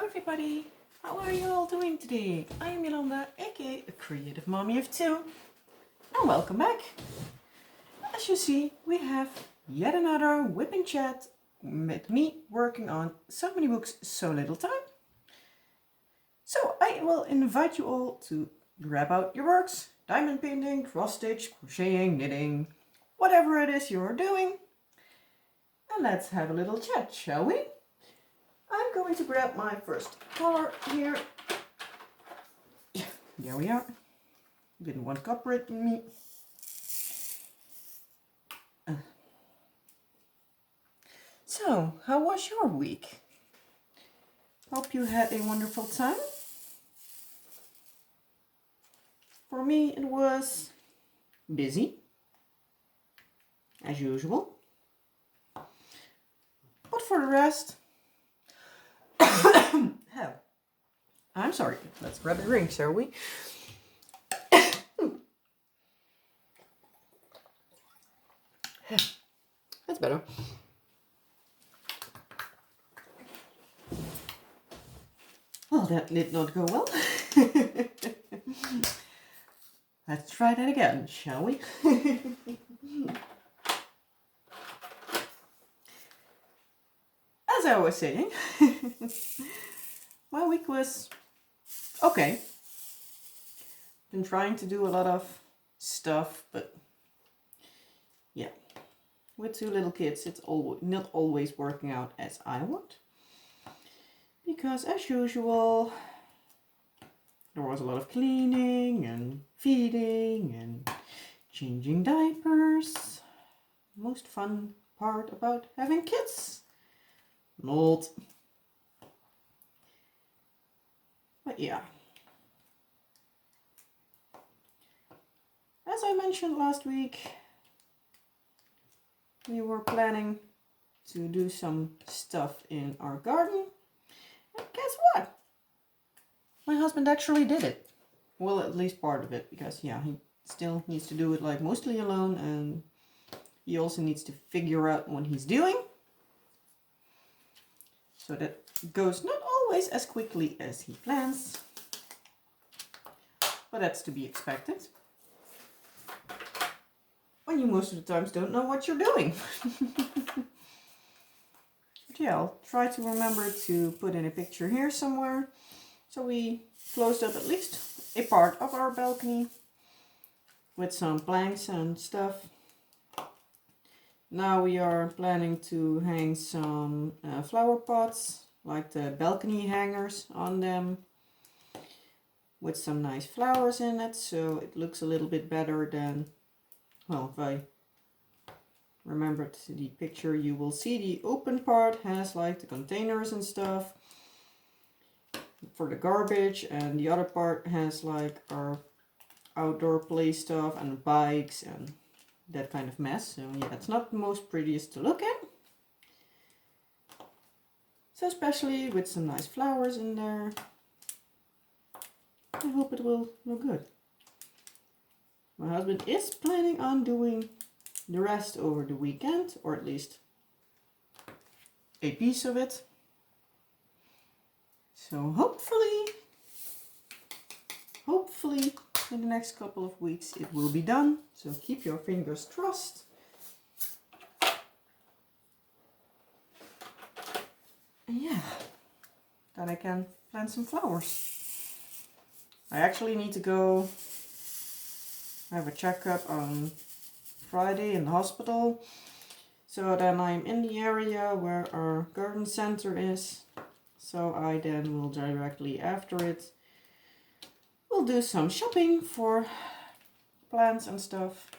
everybody, how are you all doing today? I am Yolanda, aka a creative mommy of two, and welcome back. As you see, we have yet another WIP and Chat with me working on so many books, so little time. So I will invite you all to grab out your works, diamond painting, cross stitch, crocheting, knitting, whatever it is you're doing, and let's have a little chat, shall we? I'm going to grab my first color here. There we are. Didn't want to copyright me. So, how was your week? Hope you had a wonderful time. For me, it was busy, as usual. But for the rest, hell, I'm sorry. Let's grab a drink, shall we? That's better. Well, that did not go well. Let's try that again, shall we? As I was saying, my week was okay. Been trying to do a lot of stuff, but yeah, with two little kids, it's not always working out as I want. Because as usual, there was a lot of cleaning and feeding and changing diapers. Most fun part about having kids. Not. But yeah. As I mentioned last week, we were planning to do some stuff in our garden. And guess what? My husband actually did it. Well, at least part of it, because yeah, he still needs to do it like mostly alone, and he also needs to figure out what he's doing. So that goes not always as quickly as he plans, but that's to be expected. When you most of the times don't know what you're doing. But yeah, I'll try to remember to put in a picture here somewhere. So we closed up at least a part of our balcony with some planks and stuff. Now we are planning to hang some flower pots, like the balcony hangers on them, with some nice flowers in it, so it looks a little bit better than, well, if I remembered the picture, you will see the open part has like the containers and stuff for the garbage, and the other part has like our outdoor play stuff and bikes and that kind of mess. So yeah, it's not the most prettiest to look at. So especially with some nice flowers in there, I hope it will look good. My husband is planning on doing the rest over the weekend, or at least a piece of it. So hopefully in the next couple of weeks it will be done. So keep your fingers crossed. And yeah, then I can plant some flowers. I actually need to go have a checkup on Friday in the hospital. So then I'm in the area where our garden center is. So I then will directly after it, we'll do some shopping for plants and stuff.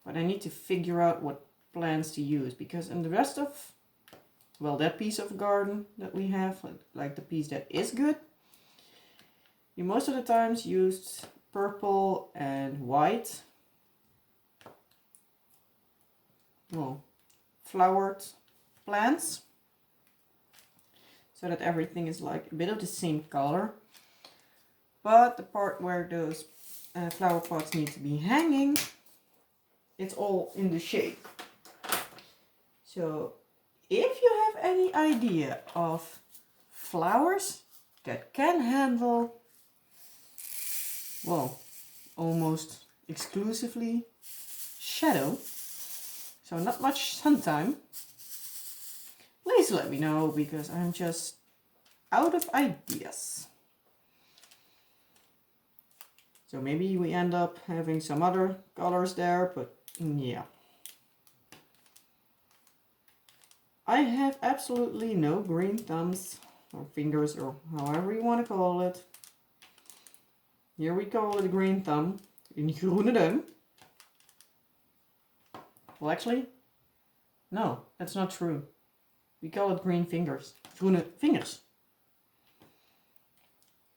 But I need to figure out what plants to use, because in the rest of, well, that piece of garden that we have, like the piece that is good, you most of the times used purple and white, well, flowered plants, so that everything is like a bit of the same color. But the part where those flower pots need to be hanging, it's all in the shade. So if you have any idea of flowers that can handle, well, almost exclusively shadow, so not much sun time, please let me know, because I'm just out of ideas. So maybe we end up having some other colors there, but yeah. I have absolutely no green thumbs or fingers, or however you want to call it. Here we call it a green thumb, een groene duim. Well, actually, no, that's not true. We call it green fingers, groene vingers.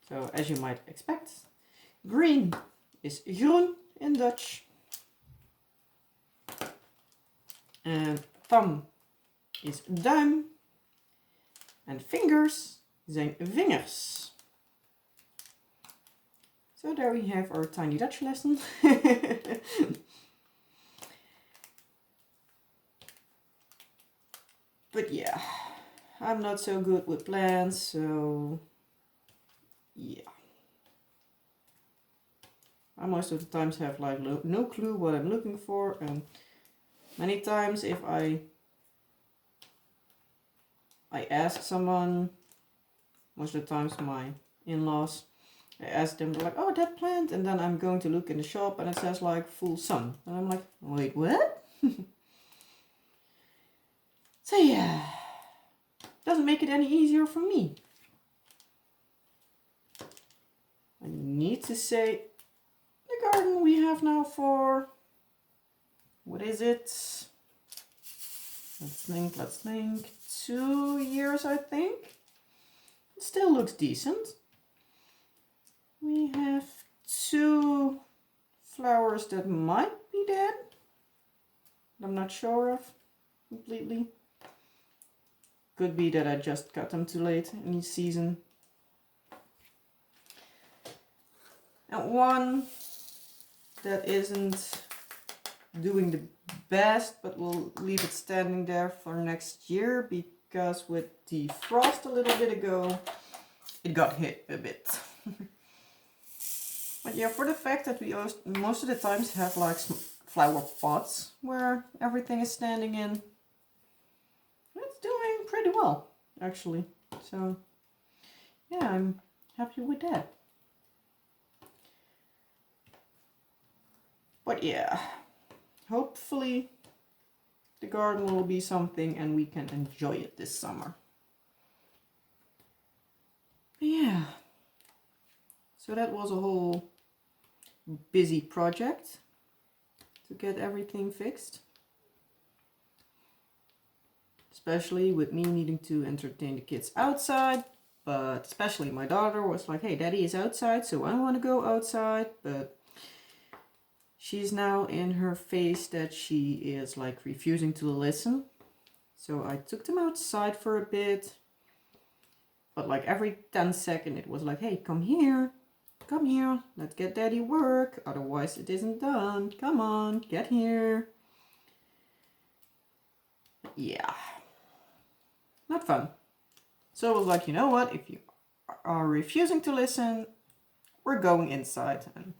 So, as you might expect, green is groen in Dutch. And thumb is duim. And fingers zijn vingers. So there we have our tiny Dutch lesson. But yeah, I'm not so good with plants, so yeah. I most of the times have like no clue what I'm looking for, and many times if I ask someone, most of the times my in-laws, I ask them, they're like, oh, that plant, and then I'm going to look in the shop and it says like full sun, and I'm like, wait, what? So yeah, doesn't make it any easier for me. I need to say, the garden we have now for, what is it? Let's think, 2 years, I think. It still looks decent. We have 2 flowers that might be dead. I'm not sure of completely. Could be that I just cut them too late in each season. And one that isn't doing the best, but we'll leave it standing there for next year, because with the frost a little bit ago, it got hit a bit. But yeah, for the fact that we most of the times have like flower pots where everything is standing in, it's doing pretty well, actually. So yeah, I'm happy with that. But yeah, hopefully the garden will be something and we can enjoy it this summer. Yeah, so that was a whole busy project to get everything fixed. Especially with me needing to entertain the kids outside, but especially my daughter was like, hey, daddy is outside, so I want to go outside, but she's now in her phase that she is like refusing to listen. So I took them outside for a bit, but like every 10 seconds it was like, hey, come here, let's get daddy work, otherwise it isn't done, come on, get here. Yeah, not fun. So I was like, you know what, if you are refusing to listen, we're going inside. And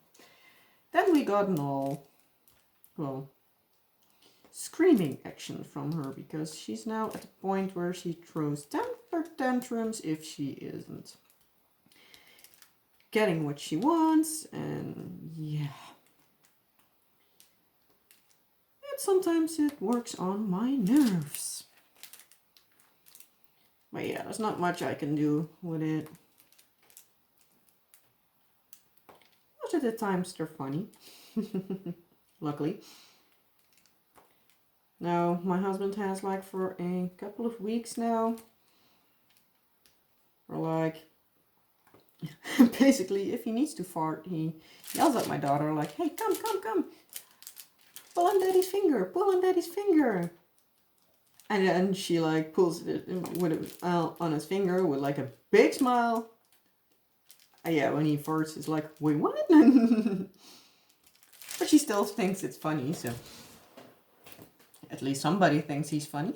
then we got an all, well, screaming action from her, because she's now at the point where she throws temper tantrums if she isn't getting what she wants, and yeah. And sometimes it works on my nerves. But yeah, there's not much I can do with it. Most of the times they're funny. Luckily. Now, my husband has like for a couple of weeks now, or like, basically if he needs to fart, he yells at my daughter like, hey, come, pull on daddy's finger. And then she like pulls it with on his finger with like a big smile. And yeah, when he farts, it's like, wait, what? But she still thinks it's funny, so at least somebody thinks he's funny.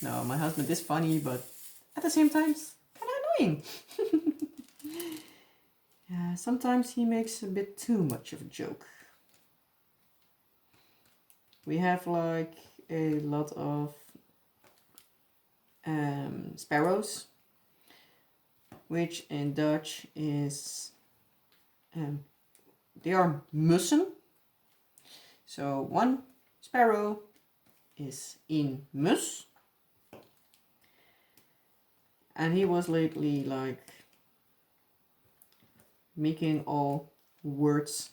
No, my husband is funny, but at the same time, annoying. Sometimes he makes a bit too much of a joke. We have like a lot of sparrows, which in Dutch is, they are mussen. So one sparrow is een mus. And he was lately like making all words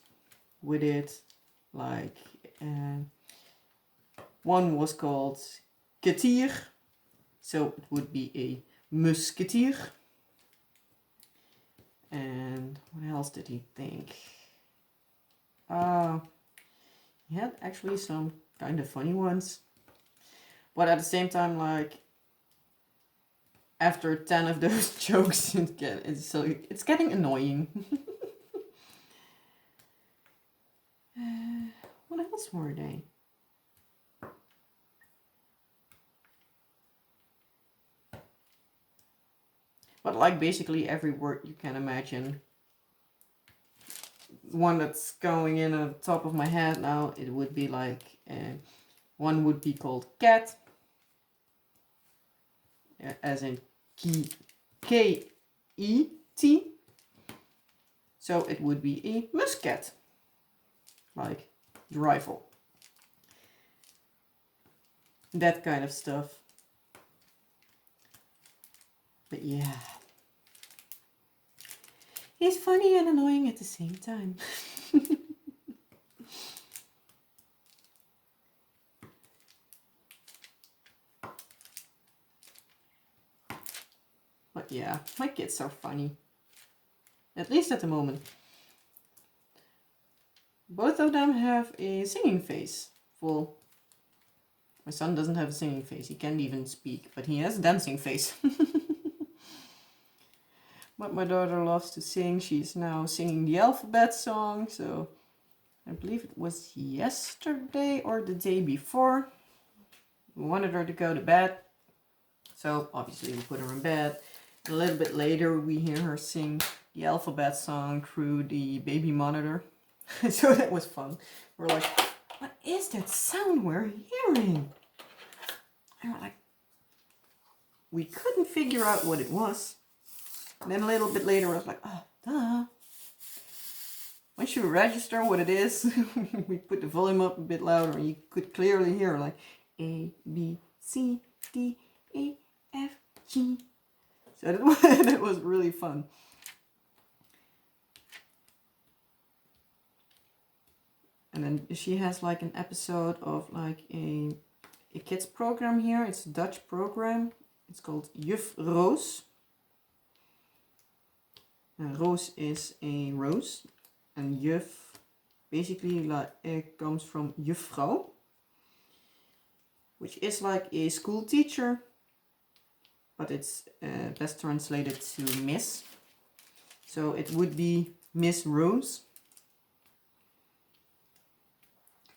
with it. Like one was called ketier. So it would be a musketeer. And what else did he think? He had actually some kind of funny ones. But at the same time, like, after 10 of those jokes, it's getting annoying. What else were they? But like basically every word you can imagine. One that's going in on the top of my head now, it would be like, one would be called cat, as in K-E-T. So it would be a muscat, like the rifle. That kind of stuff. But yeah. He's funny and annoying at the same time. But yeah, my kids are funny. At least at the moment. Both of them have a singing face. Well, my son doesn't have a singing face. He can't even speak, but he has a dancing face. But my daughter loves to sing. She's now singing the alphabet song. So I believe it was yesterday or the day before. We wanted her to go to bed. So obviously we put her in bed. And a little bit later we hear her sing the alphabet song through the baby monitor. So that was fun. We're like, what is that sound we're hearing? And we're like, we couldn't figure out what it was. And then a little bit later, I was like, oh, duh. Once you register what it is, we put the volume up a bit louder and you could clearly hear like A, B, C, D, E, F, G. So that was really fun. And then she has like an episode of like a kids program here. It's a Dutch program. It's called Juf Roos. Roos is a rose, and juf basically like it comes from juffrouw, which is like a school teacher, but it's best translated to miss. So it would be Miss Rose,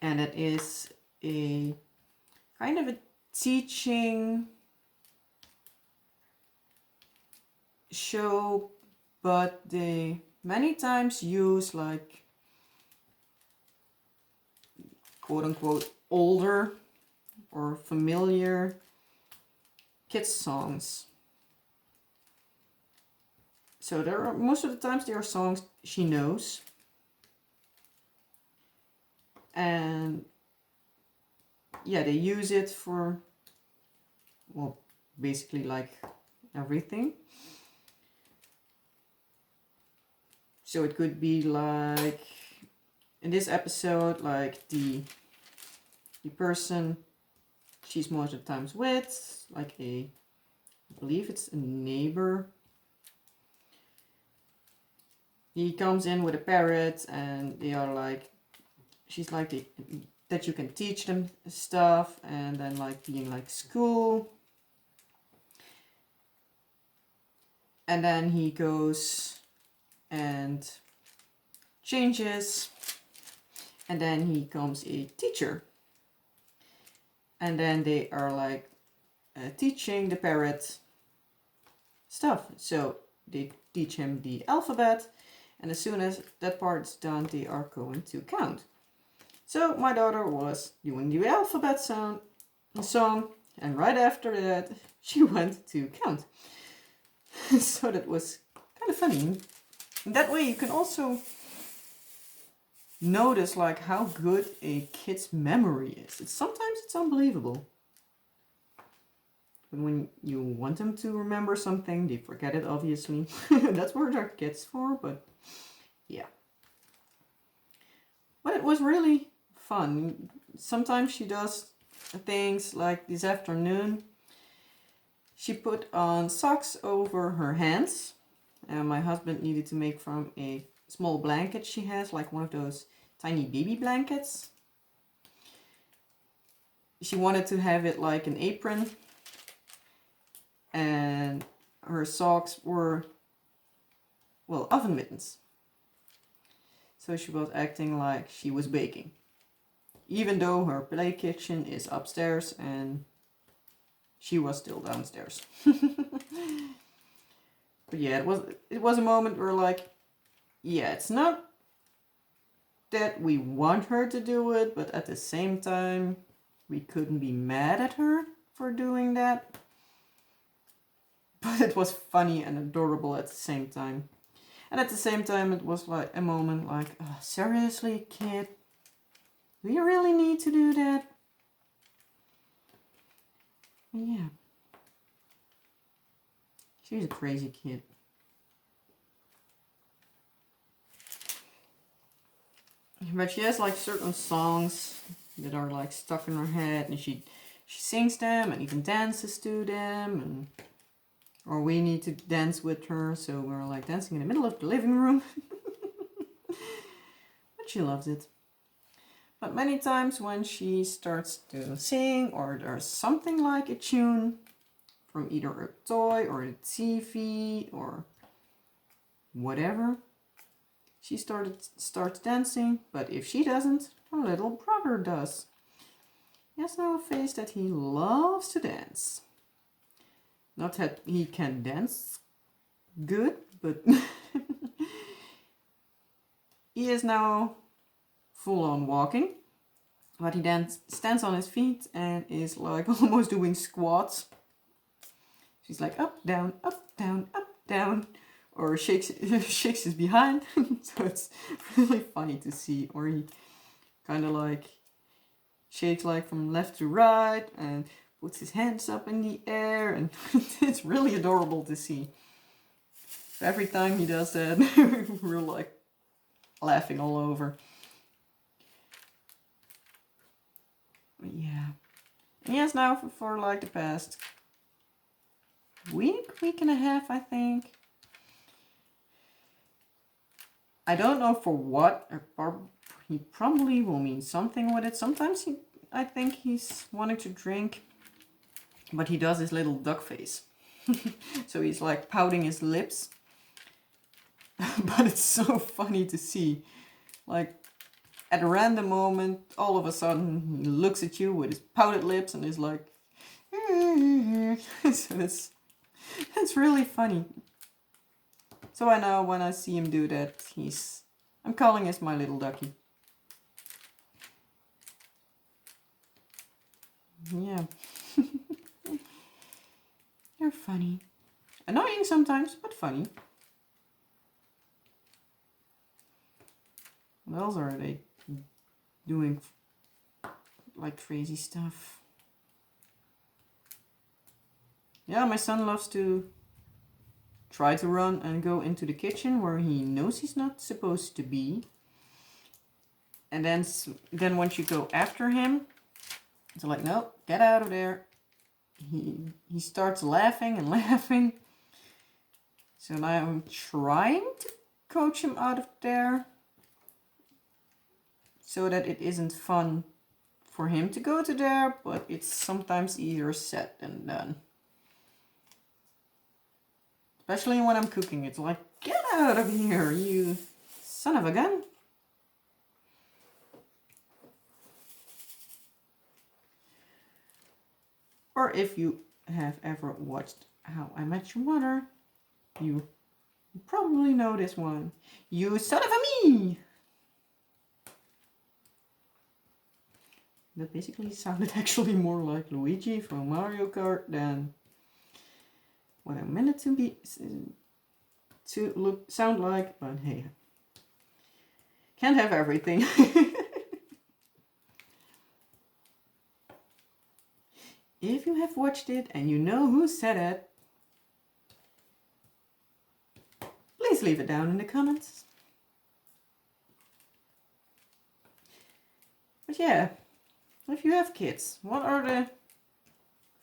and it is a kind of a teaching show. But they many times use like quote unquote older or familiar kids songs. So there are most of the times there are songs she knows. And yeah, they use it for, well, basically like everything. So it could be like, in this episode, like the person she's most of the times with, like I believe it's a neighbor. He comes in with a parrot and they are like, she's like that you can teach them stuff, and then like being like school. And then he goes and changes, and then he becomes a teacher, and then they are like teaching the parrot stuff. So they teach him the alphabet, and as soon as that part's done, they are going to count. So my daughter was doing the alphabet song, and right after that, she went to count. So that was kind of funny. And that way you can also notice like how good a kid's memory is. Sometimes it's unbelievable. But when you want them to remember something, they forget it, obviously. That's what they're kids for, but yeah. But it was really fun. Sometimes she does things like this afternoon. She put on socks over her hands. And my husband needed to make from a small blanket she has, like one of those tiny baby blankets. She wanted to have it like an apron. And her socks were, well, oven mittens. So she was acting like she was baking. Even though her play kitchen is upstairs and she was still downstairs. But yeah, it was a moment where like, yeah, it's not that we want her to do it, but at the same time, we couldn't be mad at her for doing that. But it was funny and adorable at the same time. And at the same time, it was like a moment like, oh, seriously, kid? Do you really need to do that? Yeah. She's a crazy kid. But she has like certain songs that are like stuck in her head, and she sings them and even dances to them, and or we need to dance with her, so we're like dancing in the middle of the living room. But she loves it. But many times when she starts to sing, or there's something like a tune from either a toy or a TV or whatever, she starts dancing. But if she doesn't, her little brother does. He has now a face that he loves to dance. Not that he can dance good, but he is now full on walking. But he then stands on his feet and is like almost doing squats. She's like up, down, up, down, up, down. Or shakes his behind. So it's really funny to see. Or he kind of like shakes like from left to right and puts his hands up in the air. And it's really adorable to see. So every time he does that, we're like laughing all over. Yeah. And yes, now for like the past week and a half, I think. I don't know for what. He probably will mean something with it. Sometimes I think he's wanting to drink, but he does his little duck face. So he's like pouting his lips. But it's so funny to see. Like at a random moment, all of a sudden he looks at you with his pouted lips and is like, so that's really funny. So I know when I see him do that, I'm calling him my little ducky. Yeah. They're funny. Annoying sometimes, but funny. What else are they doing? Like crazy stuff. Yeah, my son loves to try to run and go into the kitchen where he knows he's not supposed to be. And then once you go after him, it's like, no, get out of there. He starts laughing and laughing. So now I'm trying to coach him out of there so that it isn't fun for him to go to there, but it's sometimes easier said than done. Especially when I'm cooking, it's like, get out of here, you son of a gun. Or if you have ever watched How I Met Your Mother, You probably know this one. You son of a me! That basically sounded actually more like Luigi from Mario Kart than what I meant it to be sound like, but hey, can't have everything. If you have watched it and you know who said it, please leave it down in the comments. But yeah, if you have kids, what are the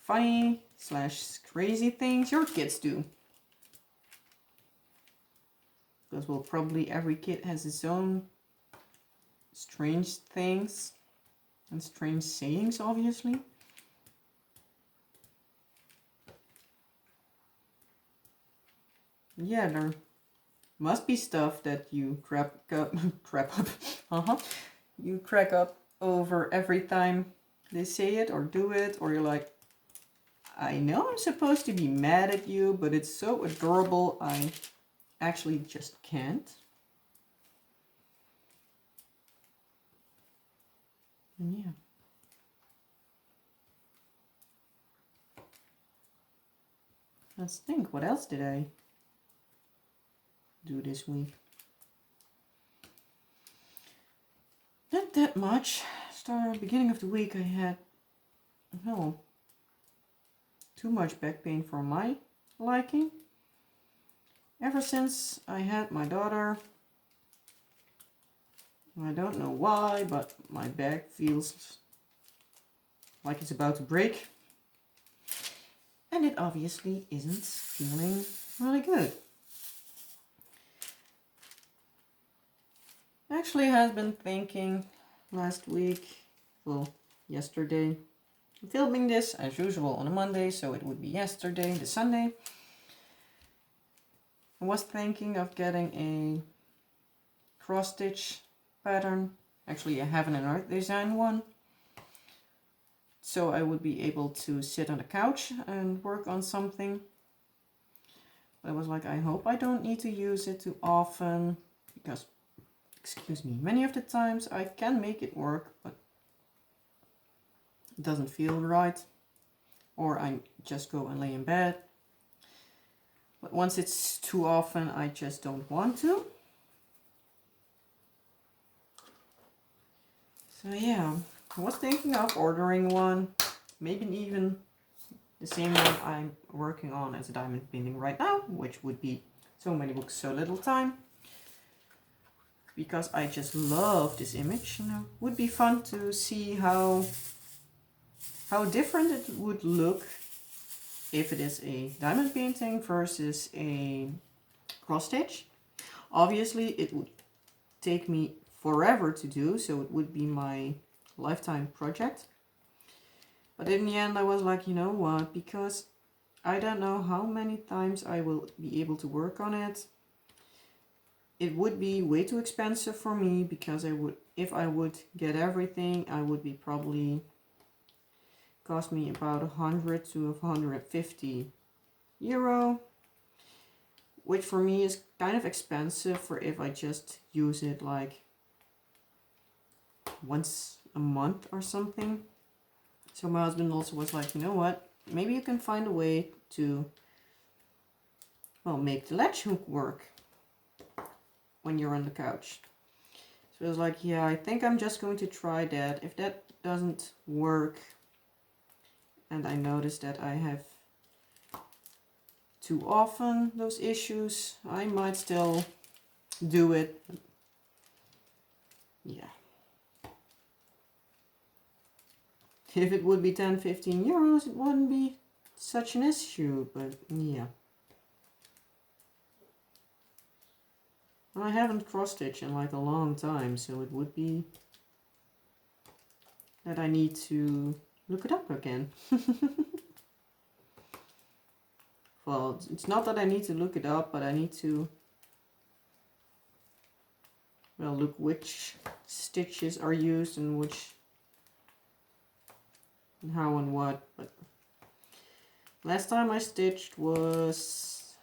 funny / crazy things your kids do? Because well, probably every kid has its own strange things and strange sayings, obviously. Yeah, there must be stuff that you crack up, you crack up over every time they say it or do it, or you're like, I know I'm supposed to be mad at you, but it's so adorable, I actually just can't. And yeah. Let's think, what else did I do this week? Not that much. Beginning of the week I had, well, too much back pain for my liking. Ever since I had my daughter, I don't know why, but my back feels like it's about to break. And it obviously isn't feeling really good. Actually, I had been thinking last week, well, yesterday. I'm filming this as usual on a Monday, so it would be yesterday, the Sunday. I was thinking of getting a cross stitch pattern. Actually, I have an art design one. So I would be able to sit on the couch and work on something. But I was like, I hope I don't need to use it too often, because, excuse me, many of the times I can make it work, but it doesn't feel right. Or I just go and lay in bed. But once it's too often, I just don't want to. So yeah, I was thinking of ordering one, maybe even the same one I'm working on as a diamond painting right now, which would be so many books, so little time. Because I just love this image, and it would be fun to see how different it would look if it is a diamond painting versus a cross stitch. Obviously, it would take me forever to do, so it would be my lifetime project. But in the end, I was like, you know what, because I don't know how many times I will be able to work on it. It would be way too expensive for me, because if I would get everything, I would be probably cost me about 100 to 150 euro, which for me is kind of expensive for if I just use it like once a month or something. So my husband also was like, you know what, maybe you can find a way to, well, make the latch hook work when you're on the couch. So I was like, yeah, I think I'm just going to try that. If that doesn't work, and I notice that I have too often those issues, I might still do it. Yeah. If it would be 10-15 euros, it wouldn't be such an issue, but yeah. I haven't cross-stitched in like a long time, so it would be that I need to look it up again. Well, it's not that I need to look it up, but I need to, well, look which stitches are used and which, and how and what. But last time I stitched was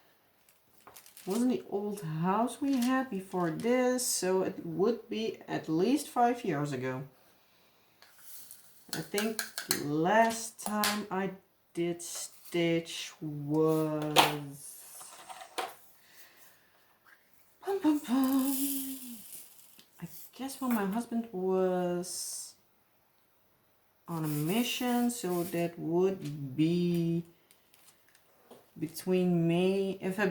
wasn't the old house we had before this, so it would be at least 5 years ago. I think the last time I did stitch was... I guess when my husband was on a mission, so that would be between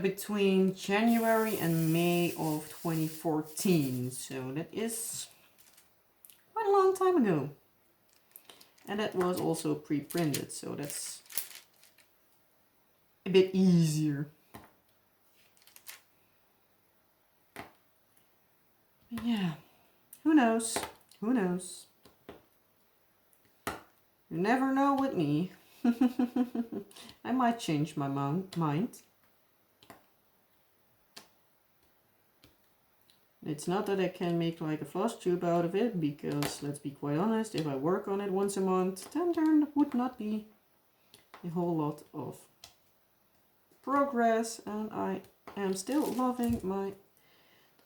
between January and May of 2014. So that is quite a long time ago. And that was also pre-printed, so that's a bit easier. But yeah, who knows? Who knows? You never know with me. I might change my mind. It's not that I can make like a floss tube out of it, because let's be quite honest, if I work on it once a month, then there would not be a whole lot of progress, and I am still loving my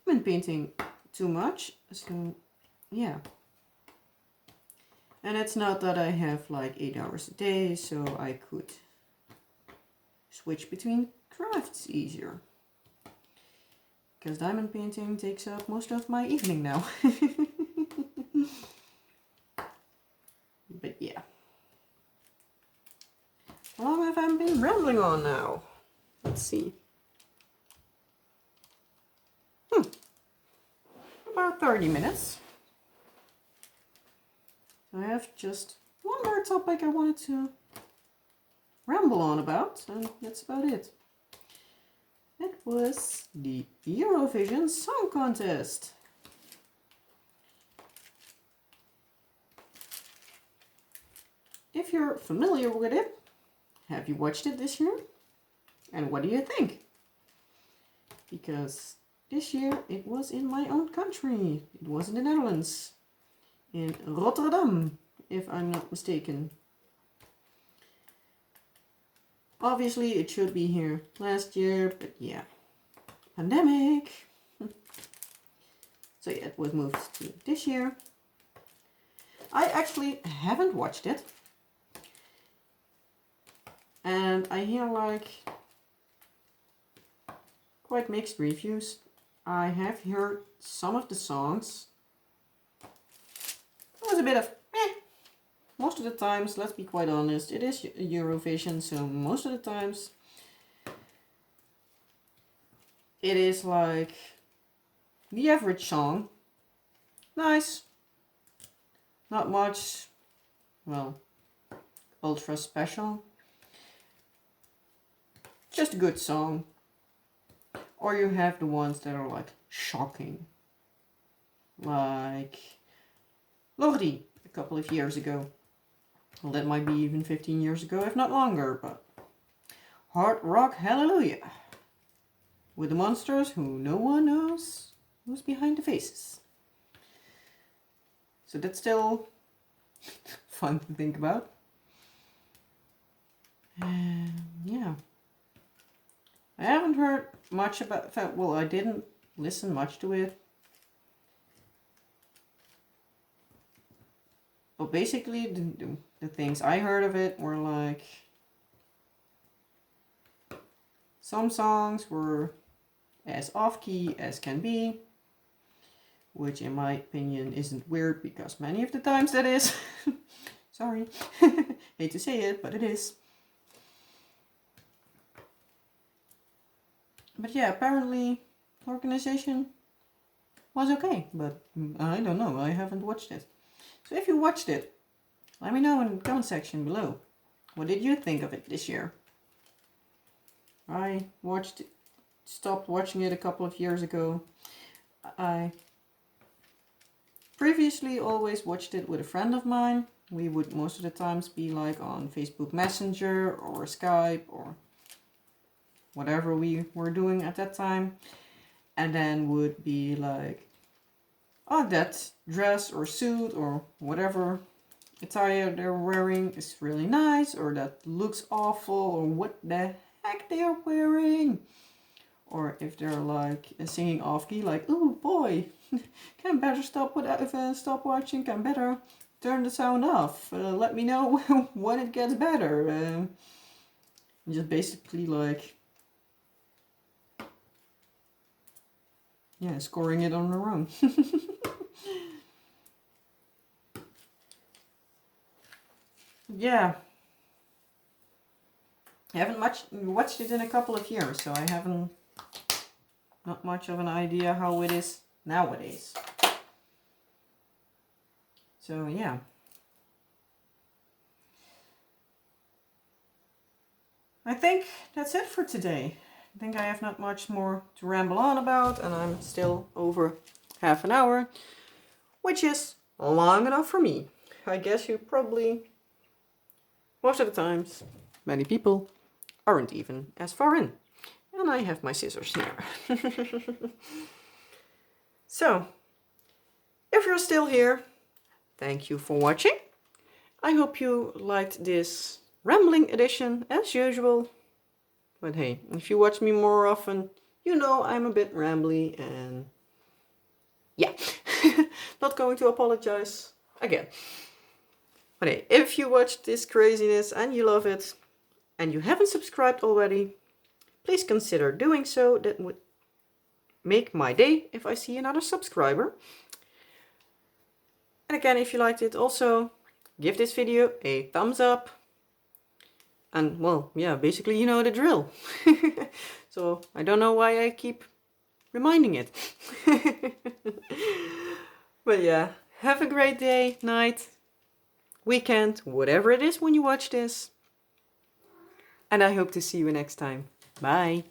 diamond painting too much, so yeah. And it's not that I have like 8 hours a day, so I could switch between crafts easier. Because diamond painting takes up most of my evening now. But yeah. How long have I been rambling on now? Let's see. About 30 minutes. I have just one more topic I wanted to ramble on about, and that's about it. It was the Eurovision Song Contest. If you're familiar with it, have you watched it this year? And what do you think? Because this year it was in my own country. It was in the Netherlands. In Rotterdam, if I'm not mistaken. Obviously it should be here last year, but yeah, pandemic. So yeah, it was moved to this year. I actually haven't watched it. And I hear like quite mixed reviews. I have heard some of the songs. It was a bit of most of the times, let's be quite honest, it is Eurovision, so most of the times it is like the average song. Nice. Not much, well, ultra special. Just a good song. Or you have the ones that are like shocking. Like Lordi a couple of years ago. Well, that might be even 15 years ago, if not longer, but Hard Rock Hallelujah. With the monsters who no one knows who's behind the faces. So that's still fun to think about. Yeah. I haven't heard much about that. Well, I didn't listen much to it. But basically, the things I heard of it were like, some songs were as off-key as can be, which in my opinion isn't weird, because many of the times that is. Sorry, hate to say it, but it is. But yeah, apparently the organization was okay, but I don't know, I haven't watched it. So if you watched it, let me know in the comment section below. What did you think of it this year? I stopped watching it a couple of years ago. I previously always watched it with a friend of mine. We would most of the times be like on Facebook Messenger or Skype or whatever we were doing at that time. And then would be like, oh, that dress or suit or whatever attire they're wearing is really nice, or that looks awful, or what the heck they are wearing, or if they're like singing off key, like, oh boy, can better stop watching, can better turn the sound off, let me know when it gets better. Just basically like, yeah, scoring it on their own. Yeah, I haven't watched it in a couple of years, so I haven't not much of an idea how it is nowadays. So yeah. I think that's it for today. I think I have not much more to ramble on about, and I'm still over half an hour, which is long enough for me. I guess you probably, most of the times, many people aren't even as far in. And I have my scissors here. So, if you're still here, thank you for watching. I hope you liked this rambling edition as usual. But hey, if you watch me more often, you know I'm a bit rambly and yeah, not going to apologize again. But hey, if you watched this craziness and you love it and you haven't subscribed already, please consider doing so. That would make my day if I see another subscriber. And again, if you liked it, also give this video a thumbs up. And well, yeah, basically you know the drill. So I don't know why I keep reminding it. But yeah, have a great day, night, weekend, whatever it is when you watch this. And I hope to see you next time. Bye.